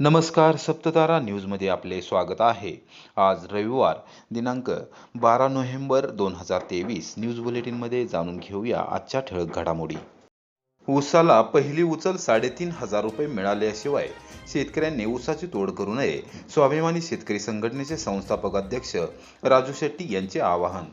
नमस्कार, सप्ततारा न्यूजमध्ये आपले स्वागत आहे। आज रविवार दिनांक 12 नोव्हेंबर 2023 न्यूज बुलेटिनमध्ये जाणून घेऊया आजच्या ठळक घडामोडी। ऊसाला पहिली उचल 3,500 रुपये मिळाल्याशिवाय शेतकऱ्यांनी ऊसाची तोड करू नये, स्वाभिमानी शेतकरी संघटनेचे संस्थापक अध्यक्ष राजू शेट्टी यांचे आवाहन।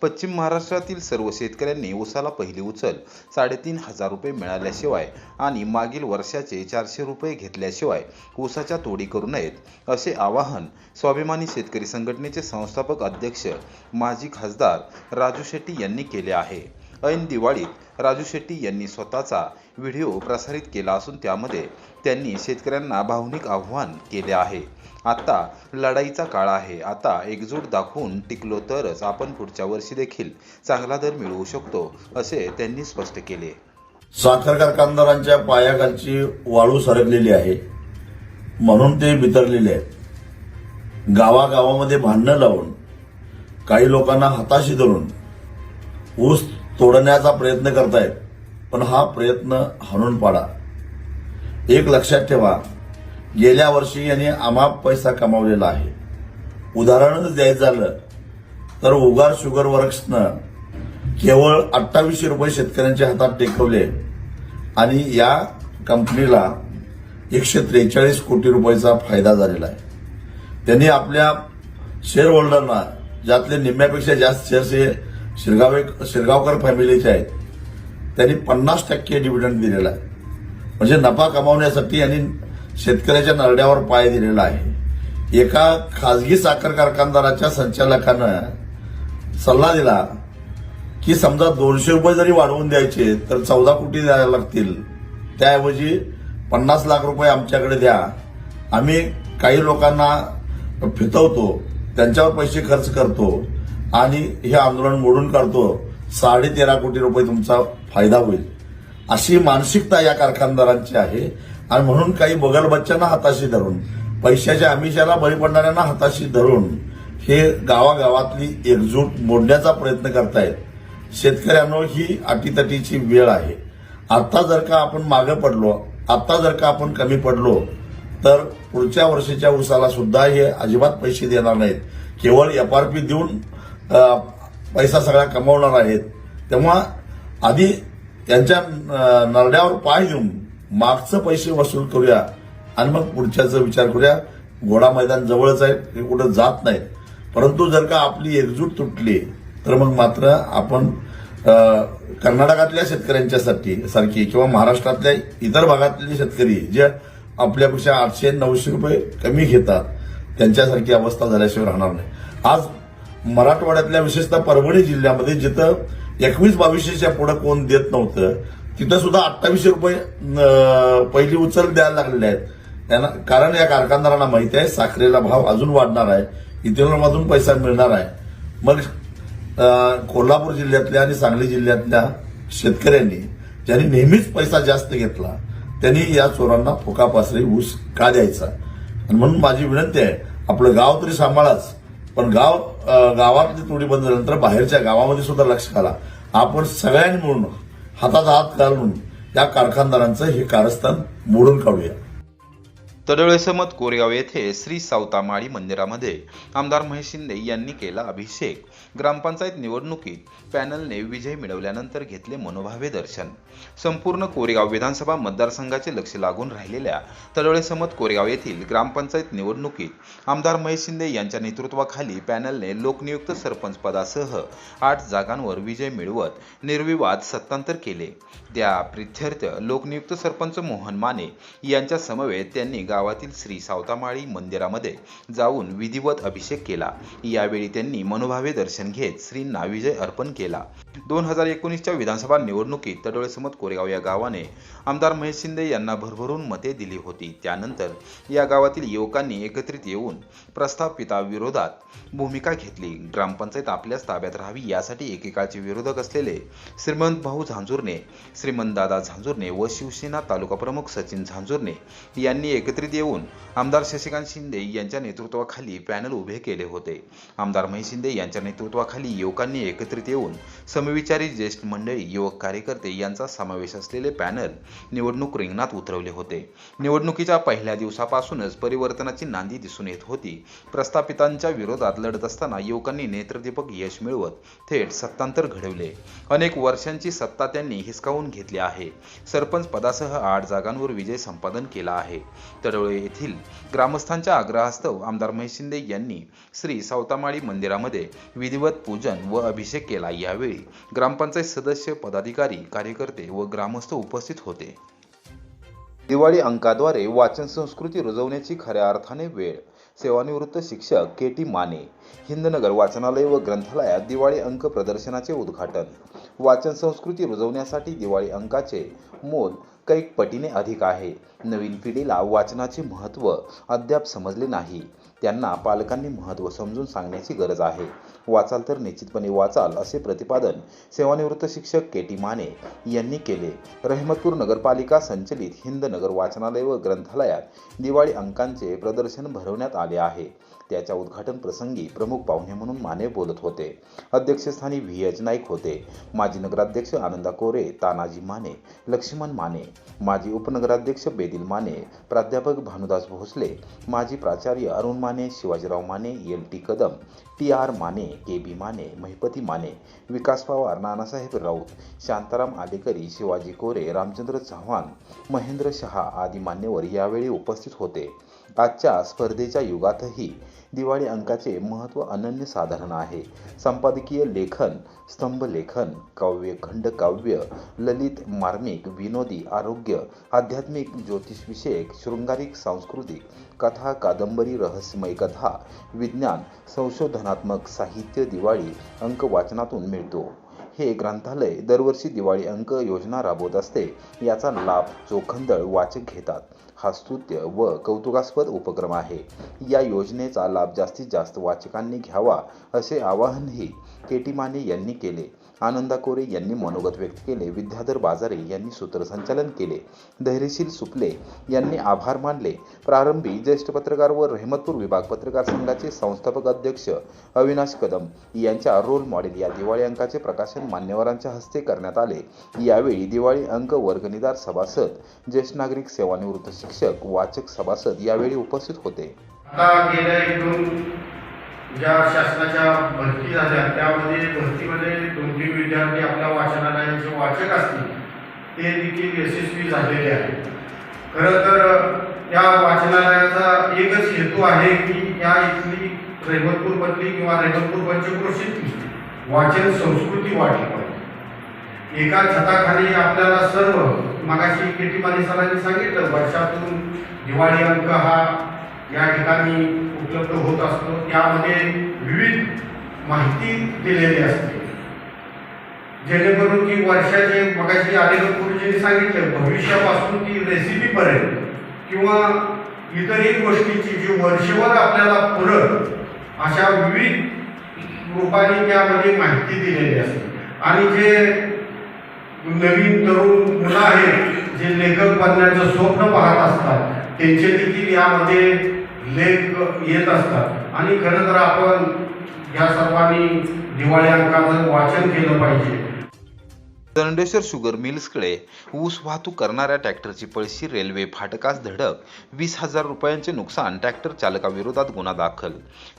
पश्चिम महाराष्ट्रातील सर्व शेतकऱ्यांनी ऊसाला पहिली उचल 3,500 रुपये मिळाल्याशिवाय आणि मागील वर्षाचे 400 रुपये घेतल्याशिवाय ऊसाच्या तोडी करू नयेत, असे आवाहन स्वाभिमानी शेतकरी संघटनेचे संस्थापक अध्यक्ष माजी खासदार राजू शेट्टी यांनी केले आहे। ऐन दिवाळीत राजू शेट्टी यांनी स्वतःचा व्हिडिओ प्रसारित केला असून त्यामध्ये त्यांनी शेतकऱ्यांना भावनिक आव्हान केले आहे। आता लढाईचा काळ आहे, आता एकजूट दाखवून टिकलो तरच आपण पुढच्या वर्षी देखील चांगला दर मिळवू शकतो, असे त्यांनी स्पष्ट केले। साखर कारखानदारांच्या पायाखालची वाळू सरकलेली आहे, म्हणून ते बिथरलेले आहेत। गावागावामध्ये भांडणं लावून काही लोकांना हाताशी धरून ऊस तोडण्याचा प्रयत्न करतायत, पण हा प्रयत्न हाणून पाडा। एक लक्षात ठेवा, गेल्या वर्षी यांनी अमाप पैसा कमावलेला आहे। उदाहरणच द्यायचं झालं तर उगार शुगर वर्क्सनं केवळ 2800 रुपये शेतकऱ्यांच्या हातात टेकवले आणि या कंपनीला 143 कोटी रुपयाचा फायदा झालेला आहे। त्यांनी आपल्या शेअर होल्डरना, ज्यातले निम्म्यापेक्षा जास्त शेअर्स हे शिरगावकर फॅमिलीचे आहेत, त्यांनी 50% डिव्हिडंड दिलेला आहे। म्हणजे नफा कमावण्यासाठी यांनी शेतकऱ्याच्या नरड्यावर पाय दिलेला आहे। एका खासगी साखर कारखानदाराच्या संचालकानं सल्ला दिला की समजा 200 रुपये जरी वाढवून द्यायचे तर 14 कोटी द्यायला लागतील, त्याऐवजी 50 लाख रुपये आमच्याकडे द्या, आम्ही काही लोकांना फितवतो, त्यांच्यावर पैसे खर्च करतो आणि हे आंदोलन मोडून काढतो, 13.5 कोटी रुपये तुमचा फायदा होईल, अशी मानसिकता या कारखानदारांची आहे। आणि म्हणून काही बगलबच्च्यांना हाताशी धरून, पैशाच्या आमिषाला बळी पडणाऱ्यांना हाताशी धरून हे गावागावातली एकजूट मोडण्याचा प्रयत्न करतायत। शेतकऱ्यांनो, ही अटीतटीची वेळ आहे। आता जर का आपण मागे पडलो, आता जर का आपण कमी पडलो तर पुढच्या वर्षीच्या ऊसाला सुद्धा हे अजिबात पैसे देणार नाहीत, केवळ FRP देऊन पैसा सगळा कमावणार आहेत। तेव्हा आधी त्यांच्या नरड्यावर पाय देऊन मागचं पैसे वसूल करूया आणि मग पुढच्याचा विचार करूया। घोडा मैदान जवळच आहे, हे कुठं जात नाहीत। परंतु जर का आपली एकजूट तुटली तर मग मात्र आपण कर्नाटकातल्या शेतकऱ्यांच्यासाठी सारखी किंवा महाराष्ट्रातल्या इतर भागातले शेतकरी जे आपल्यापेक्षा 800-900 रुपये कमी घेतात, त्यांच्यासारखी अवस्था झाल्याशिवाय राहणार नाही। आज मराठवाड्यातल्या विशेषतः परभणी जिल्ह्यामध्ये जिथं 21-2200च्या पुढे कोण देत नव्हतं, तिथं सुद्धा 2800 रुपये पहिली उचल द्यायला लागलेले आहेत त्यांना। कारण या कारखानदारांना माहिती आहे साखरेला भाव अजून वाढणार आहे, इथेनॉलमधून पैसा मिळणार आहे। मग कोल्हापूर जिल्ह्यातल्या आणि सांगली जिल्ह्यातल्या शेतकऱ्यांनी ज्यांनी नेहमीच पैसा जास्त घेतला, त्यांनी या चोरांना फुकापासरी ऊस का द्यायचा। आणि म्हणून माझी विनंती आहे, आपलं गाव तरी सांभाळाच, पण गावातली तोडी बंद झाल्यानंतर बाहेरच्या गावामध्ये सुद्धा लक्ष घाला। आपण सगळ्यांनी मिळून हातात हात घालून या कारखानदारांचं हे कारस्थान मोडून काढूया। तडोळेसमत कोरेगाव येथे श्री सावतामाळी मंदिरामध्ये आमदार महेश शिंदे यांनी केला अभिषेक। ग्रामपंचायत निवडणुकीत पॅनलने विजय मिळवल्यानंतर घेतले मनोभावे दर्शन। संपूर्ण कोरेगाव विधानसभा मतदारसंघाचे लक्ष लागून राहिलेल्या तडोळेसमत कोरेगाव येथील ग्रामपंचायत निवडणुकीत आमदार महेश शिंदे यांच्या नेतृत्वाखाली पॅनलने लोकनियुक्त सरपंच पदासह 8 जागांवर विजय मिळवत निर्विवाद सत्तांतर केले। त्या प्रीत्यर्थ लोकनियुक्त सरपंच मोहन माने यांच्या समवेत त्यांनी गावातील श्री सावतामाळी मंदिरामध्ये जाऊन विधिवत अभिषेक केला। यावेळी त्यांनी मनोभावे दर्शन घेत श्रींना विजय अर्पण केला। 2019च्या विधानसभा निवडणुकीत तडोळेसमत कोरेगाव या गावाने आमदार महेश शिंदे यांना भरभरून मते दिली होती। त्यानंतर या गावातील युवकांनी एकत्रित येऊन प्रस्ताविताविरोधात भूमिका घेतली। ग्रामपंचायत आपल्याच ताब्यात राहावी यासाठी एकेकाळचे विरोधक असलेले श्रीमंत भाऊ झांजुर्णे, श्रीमंत दादा झांजुर्णे व शिवसेना तालुका प्रमुख सचिन झांजुर्णे यांनी एकत्रित एकत्रित येऊन आमदार शशिकांत शिंदे यांच्या नेतृत्वाखाली पॅनल उभे केले होते। आमदार महेश शिंदे यांच्या नेतृत्वाखाली युवकांनी एकत्रित येऊन समविचारी ज्येष्ठ मंडळी, युवक कार्यकर्ते यांचा समावेश असलेले पॅनल निवडणूक रिंगणात उतरवले होते। निवडणुकीच्या पहिल्या दिवसापासूनच परिवर्तनाची नांदी दिसून येत होती। प्रस्थापितांच्या विरोधात लढत असताना युवकांनी नेत्रदीपक यश मिळवत थेट सत्तांतर घडवले। अनेक वर्षांची सत्ता त्यांनी हिसकावून घेतली आहे। सरपंच पदासह 8 जागांवर विजय संपादन केला आहे। तडोळे येथील ग्रामस्थांच्या आग्रहास्तव आमदार महेश शिंदे यांनी श्री सावतामाळी मंदिरामध्ये विधिवत पूजन व अभिषेक केला। यावेळी ग्रामपंचायत सदस्य, पदाधिकारी, कार्यकर्ते व ग्रामस्थ उपस्थित होते। दिवाळी अंकाद्वारे वाचन संस्कृती रुजवण्याची खऱ्या अर्थाने वेळ। सेवानिवृत्त शिक्षक के.टी. माने। हिंदनगर वाचनालय व ग्रंथालयात दिवाळी अंक प्रदर्शनाचे उद्घाटन। वाचन संस्कृती रुजवण्यासाठी दिवाळी अंकाचे मोल कैक पटीने अधिक आहे। नवीन पिढीला वाचनाचे महत्त्व अद्याप समजले नाही। त्यांना पालकांनी महत्त्व समजून सांगण्याची गरज आहे। वाचाल तर निश्चितपणे वाचाल, असे प्रतिपादन सेवानिवृत्त शिक्षक के.टी. माने यांनी केले। रहमतपूर नगरपालिका संचलित हिंदनगर वाचनालय व ग्रंथालयात दिवाळी अंकांचे प्रदर्शन भरवण्यात आले आहे। त्याच्या उद्घाटन प्रसंगी प्रमुख पाहुणे म्हणून माने बोलत होते। अध्यक्षस्थानी व्ही.एच. नाईक होते। माजी नगराध्यक्ष आनंदा कोरे, तानाजी माने, लक्ष्मण माने, माजी उपनगराध्यक्ष बेदिल माने, प्राध्यापक भानुदास भोसले, माजी प्राचार्य Arun Mane, Shivajirao Mane, L T. Kadam, T R. Mane, K B. Mane, Mahipati Mane, Vikas Pawar, Nanasaheb Raut, Shantaram Alekari, Shivaji Kore, Ramchandra Chavan, Mahendra Shah आदी मान्यवर यावेळी उपस्थित होते। आजच्या स्पर्धेच्या युगातही दिवाळी अंकाचे महत्त्व अनन्यसाधारण आहे। संपादकीय लेखन, स्तंभलेखन, काव्य, खंडकाव्य, ललित, मार्मिक, विनोदी, आरोग्य, आध्यात्मिक, ज्योतिषविषयक, शृंगारिक, सांस्कृतिक, कथा, कादंबरी, रहस्यमय कथा, विज्ञान, संशोधनात्मक साहित्य दिवाळी अंक वाचनातून मिळतो। हे ग्रंथालय दरवर्षी दिवाळी अंक योजना राबवत असते। याचा लाभ चोखंदळ वाचक घेतात। हा स्तुत्य व कौतुकास्पद उपक्रम आहे। या योजनेचा लाभ जास्तीत जास्त वाचकांनी घ्यावा, असे आवाहनही के.टी. माने यांनी केले। आनंदा कोरे यांनी मनोगत व्यक्त केले। विद्याधर बाजारे यांनी सूत्रसंचालन केले। धैर्यशील सुपले यांनी आभार मानले। प्रारंभी ज्येष्ठ पत्रकार व रहमतपूर विभाग पत्रकार संघाचे संस्थापक अध्यक्ष अविनाश कदम यांच्या रोल मॉडेल या दिवाळी अंकाचे प्रकाशन मान्यवरांच्या हस्ते करण्यात आले। यावेळी दिवाळी अंक वर्गणीदार सभासद, ज्येष्ठ नागरिक, सेवानिवृत्त शिक्षक, वाचक सभासद यावेळी उपस्थित होते। ज्या शासनाच्या भरती झाल्या त्यामध्ये भरतीमध्ये 2-3 विद्यार्थी आपल्या वाचनालयाचे वाचक असतील, ते देखील यशस्वी झालेले आहेत। खरं तर या वाचनालयाचा एकच हेतू आहे की या इथली रहमतपूरमधली किंवा रहमतपूर पंचक्रोशीतली वाचन संस्कृती वाढली पाहिजे। एका छताखाली आपल्याला सर्व, मगाशी के.टी. माने सरांनी सांगितलं, वर्षातून दिवाळी अंक हा या ठिकाणी उपलब्ध होत असतो। त्यामध्ये विविध माहिती दिलेली असते, जेणेकरून की वर्षाचे, मगाशी आलेलं गुरुजींनी सांगितलं, भविष्यापासून ती रेसिपीपर्यंत किंवा इतरही गोष्टींची जी वर्षभर आपल्याला पुरत अशा विविध रूपाने त्यामध्ये माहिती दिलेली असते। आणि जे नवीन तरुण मुलं आहेत, जे लेखक बनण्याचं स्वप्न पाहत असतात, त्यांचे देखील यामध्ये लेख येत असतात। आणि खरं तर आपण या सर्वांनी दिवाळी अंकाचं वाचन केलं पाहिजे। दंडेश्वर शुगर मिल्सकडे ऊस वाहतूक करणाऱ्या ट्रॅक्टरची पळशी, रेल्वे फाटकास धडक, 20,000 रुपयांचे नुकसान, ट्रॅक्टर चालकाविरोधात गुन्हा दाखल।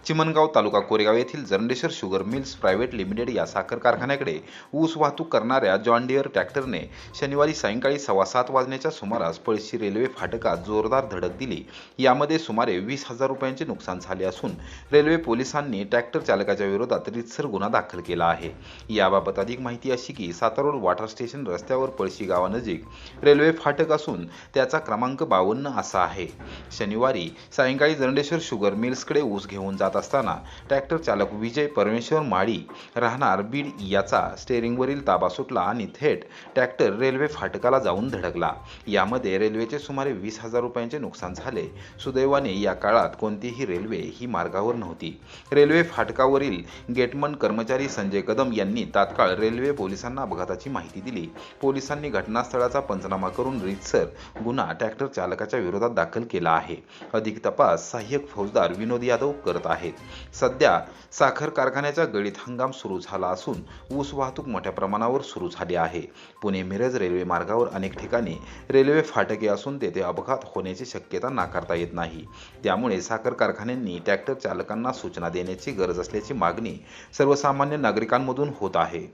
चिमणगाव तालुका कोरेगाव येथील Dandeshwar sugar mills private limited या साखर कारखान्याकडे ऊस वाहतूक करणाऱ्या जॉन डियर ट्रॅक्टरने शनिवारी सायंकाळी 7:15 वाजण्याच्या सुमारास पळशी रेल्वे फाटकात जोरदार धडक दिली। यामध्ये सुमारे 20,000 रुपयांचे नुकसान झाले असून रेल्वे पोलिसांनी ट्रॅक्टर चालकाच्या विरोधात रीतसर गुन्हा दाखल केला आहे। याबाबत अधिक माहिती अशी की सातारोड वॉटर स्टेशन रस्त्यावर पळशी गावानजीक रेल्वे फाटक असून त्याचा क्रमांक 52 असा आहे। शनिवारी सायंकाळी दंडेश्वर शुगर मिल्सकडे ऊस घेऊन जात असताना ट्रॅक्टर चालक विजय परमेश्वर माळी राहणार बीड याचा स्टेअरिंगवरील ताबा सुटला आणि थेट ट्रॅक्टर रेल्वे फाटकाला जाऊन धडकला। यामध्ये रेल्वेचे सुमारे 20,000 रुपयांचे नुकसान झाले। सुदैवाने या काळात कोणतीही रेल्वे ही मार्गावर नव्हती। रेल्वे फाटकावरील गेटमन कर्मचारी संजय कदम यांनी तात्काळ रेल्वे पोलिसांना अपघाताची माहिती दिली. पोलिसांनी घटनास्थळाचा पंचनामा करून रीतसर गुन्हा ट्रॅक्टर चालकाच्या विरोधात दाखल केला आहे. अधिक तपास सहाय्यक फौजदार विनोद यादव करत आहेत. सध्या साखर कारखान्याचा गळीत हंगाम सुरू झाला असून ऊस वाहतूक मोठ्या प्रमाणावर सुरू झाली आहे. पुणे मिरज रेल्वे मार्गावर अनेक ठिकाणी रेल्वे फाटके असून तेथे अपघात होण्याची शक्यता नाकारता येत नाही. त्यामुळे साखर कारखान्यांनी ट्रॅक्टर चालकांना सूचना देण्याची गरज असल्याची मागणी सर्वसामान्य नागरिकांमधून होत आहे.